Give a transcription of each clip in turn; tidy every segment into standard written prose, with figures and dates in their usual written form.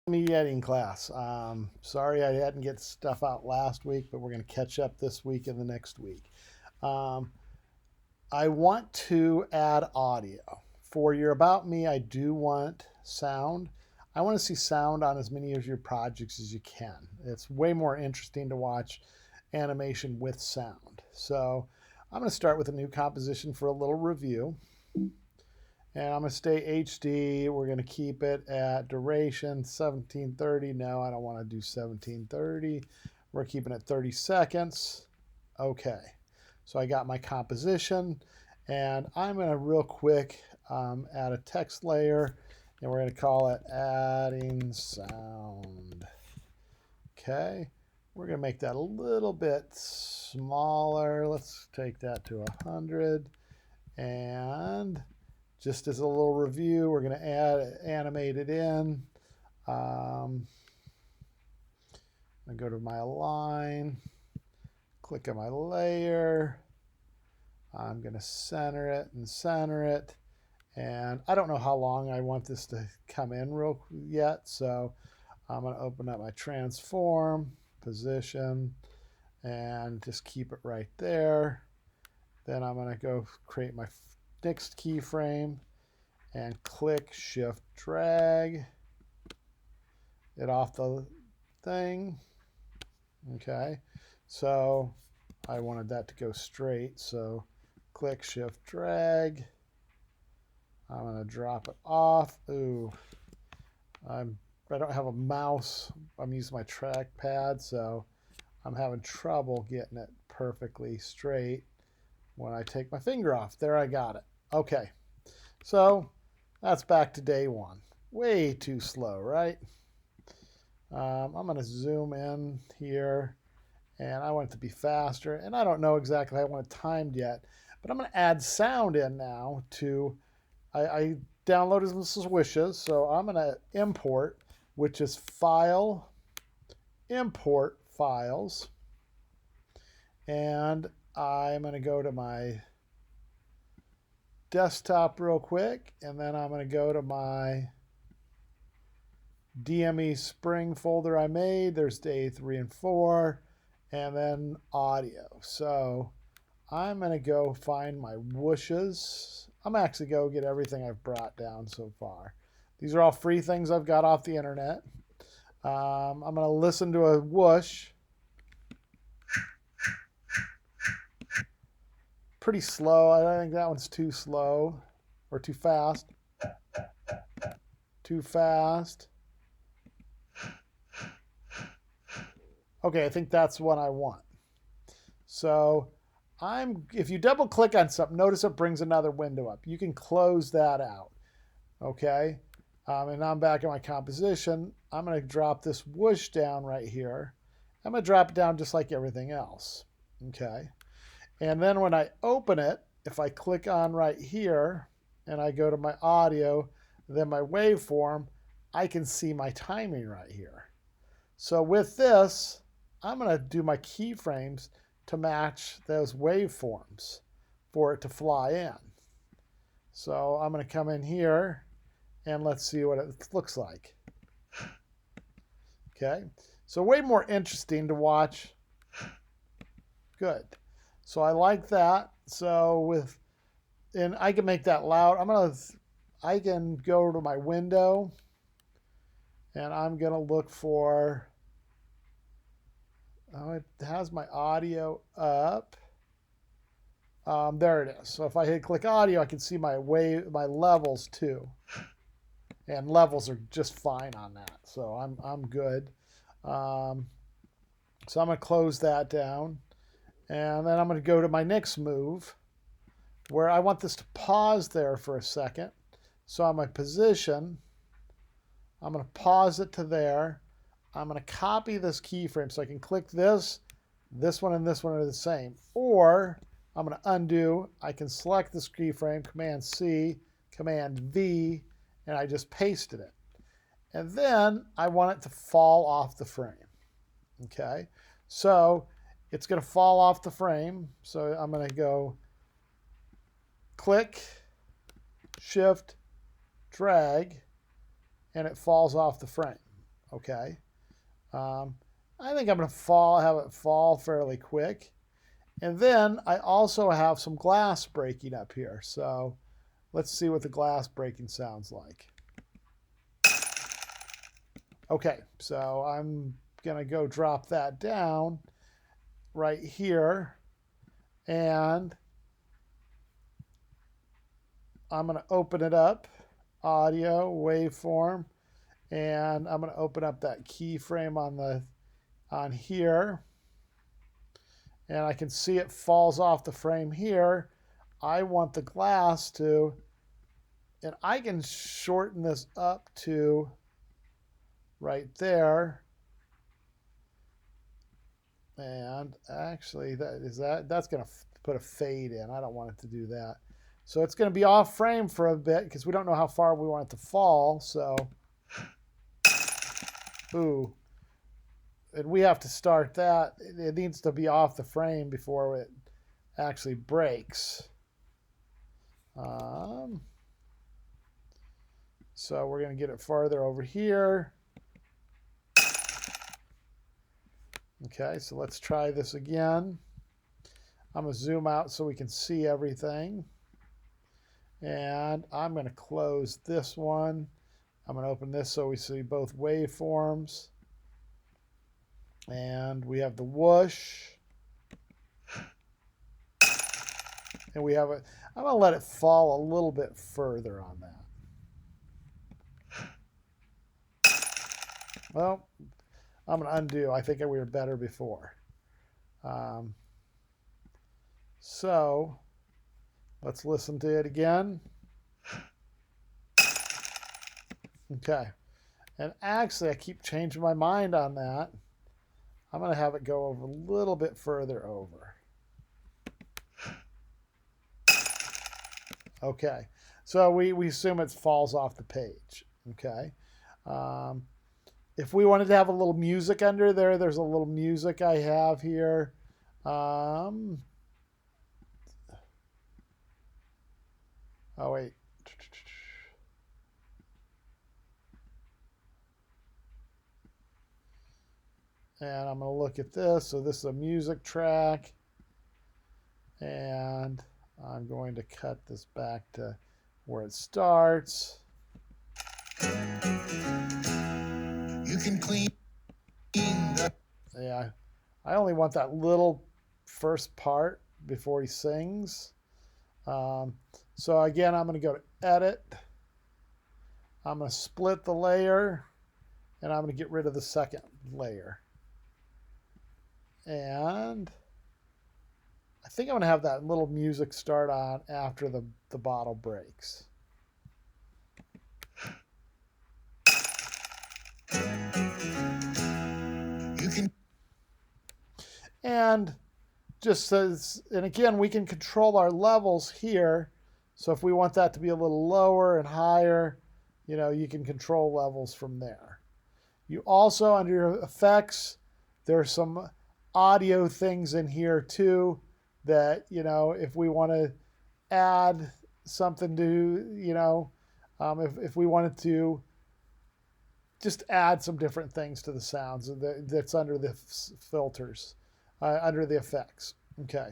Media editing class. Sorry I didn't get stuff out last week, but we're going to catch up this week and the next week. Um, I want to add audio. For your About Me, I do want sound. I want to see sound on as many of your projects as you can. It's way more interesting to watch animation with sound. So I'm going to start with a new composition for a little review. And I'm going to stay HD. We're going to keep it at duration 1730. No, I don't want to do 1730. We're keeping it 30 seconds. Okay. So I got my composition. And I'm going to real quick add a text layer. And we're going to call it adding sound. Okay. We're going to make that a little bit smaller. Let's take that to 100. And just as a little review, we're going to animate it in. I go to my align, click on my layer. I'm going to center it and center it. And I don't know how long I want this to come in real yet, so I'm going to open up my transform, position, and just keep it right there. Then I'm going to go create my next keyframe and click shift drag it off the thing. Okay, so I wanted that to go straight, so click shift drag. I'm going to drop it off. Ooh, I don't have a mouse. I'm using my trackpad, so I'm having trouble getting it perfectly straight when I take my finger off. There, I got it. Okay, so that's back to day one. Way too slow, right? I'm going to zoom in here, and I want it to be faster. And I don't know exactly how I want it timed yet, but I'm going to add sound in now to, I downloaded some wishes, so I'm going to import, which is File, Import Files, and I'm going to go to my desktop real quick, and then I'm going to go to my DME spring folder I made. There's day 3 and 4, and then audio. So I'm going to go find my whooshes. I'm actually go get everything I've brought down so far. These are all free things I've got off the internet. I'm going to listen to a whoosh. Pretty slow. I think that one's too slow or too fast. Too fast. Okay, I think that's what I want. So if you double click on something, notice it brings another window up. You can close that out. Okay, and I'm back in my composition. I'm going to drop this whoosh down right here. I'm going to drop it down just like everything else. Okay, and then when I open it, if I click on right here and I go to my audio, then my waveform, I can see my timing right here. So with this, I'm going to do my keyframes to match those waveforms for it to fly in. So I'm going to come in here and let's see what it looks like. Okay, so way more interesting to watch. Good. So I like that. So and I can make that loud. I can go to my window and I'm going to look for, oh, it has my audio up. There it is. So if I hit click audio, I can see my levels too. And levels are just fine on that. So I'm good. So I'm going to close that down. And then I'm going to go to my next move where I want this to pause there for a second. So on my position, I'm going to pause it to there. I'm going to copy this keyframe so I can click this one, and this one are the same. Or I'm going to undo. I can select this keyframe, Command C, Command V, and I just pasted it. And then I want it to fall off the frame. Okay, so it's going to fall off the frame. So I'm going to go click, shift, drag, and it falls off the frame. Okay. I think I'm going to have it fall fairly quick. And then I also have some glass breaking up here. So let's see what the glass breaking sounds like. Okay, so I'm going to go drop that down right here. And I'm going to open it up, audio, waveform, and I'm going to open up that keyframe on here. And I can see it falls off the frame here. I want the glass to, and I can shorten this up to right there. And actually, that's going to put a fade in. I don't want it to do that. So it's going to be off frame for a bit because we don't know how far we want it to fall. So, ooh. And we have to start that. It needs to be off the frame before it actually breaks. So we're going to get it farther over here. Okay, so let's try this again. I'm going to zoom out so we can see everything. And I'm going to close this one. I'm going to open this so we see both waveforms. And we have the whoosh. And we have I'm going to let it fall a little bit further on that. Well, I'm going to undo. I think we were better before. So let's listen to it again. Okay. And actually, I keep changing my mind on that. I'm going to have it go over a little bit further over. Okay. So we assume it falls off the page. Okay. If we wanted to have a little music under there, there's a little music I have here. Oh, wait. And I'm going to look at this. So this is a music track. And I'm going to cut this back to where it starts. You can clean the... Yeah, I only want that little first part before he sings. So again, I'm going to go to Edit. I'm going to split the layer, and I'm going to get rid of the second layer. And I think I'm going to have that little music start on after the bottle breaks. You can... And just says, and again, we can control our levels here. So if we want that to be a little lower and higher, you can control levels from there. You also, under your effects, there's some audio things in here too that, if we want to add something to, if we wanted to just add some different things to the sounds that's under the filters, under the effects. Okay.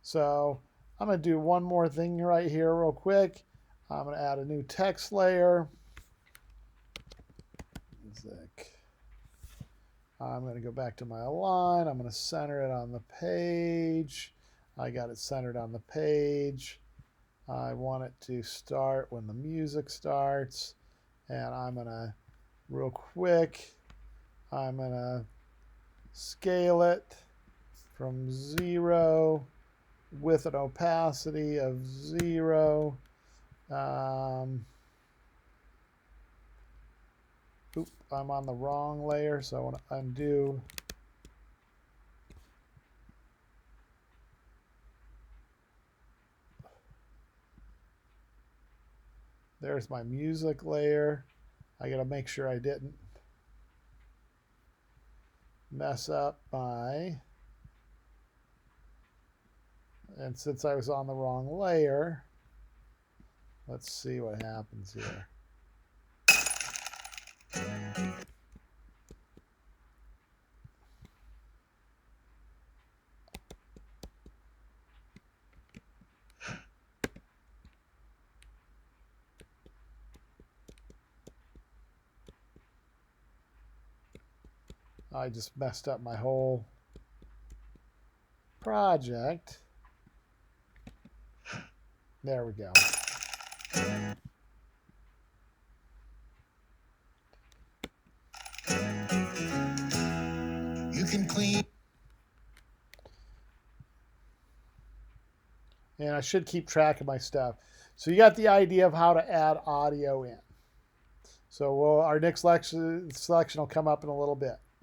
So I'm going to do one more thing right here real quick. I'm going to add a new text layer. Music. I'm going to go back to my align. I'm going to center it on the page. I got it centered on the page. I want it to start when the music starts. And I'm going to, real quick, I'm going to scale it from 0 with an opacity of 0. Oop, I'm on the wrong layer, so I want to undo. There's my music layer. I got to make sure I didn't mess up my... And since I was on the wrong layer, let's see what happens here. I just messed up my whole project. There we go. You can clean. And I should keep track of my stuff. So you got the idea of how to add audio in. So our next selection will come up in a little bit.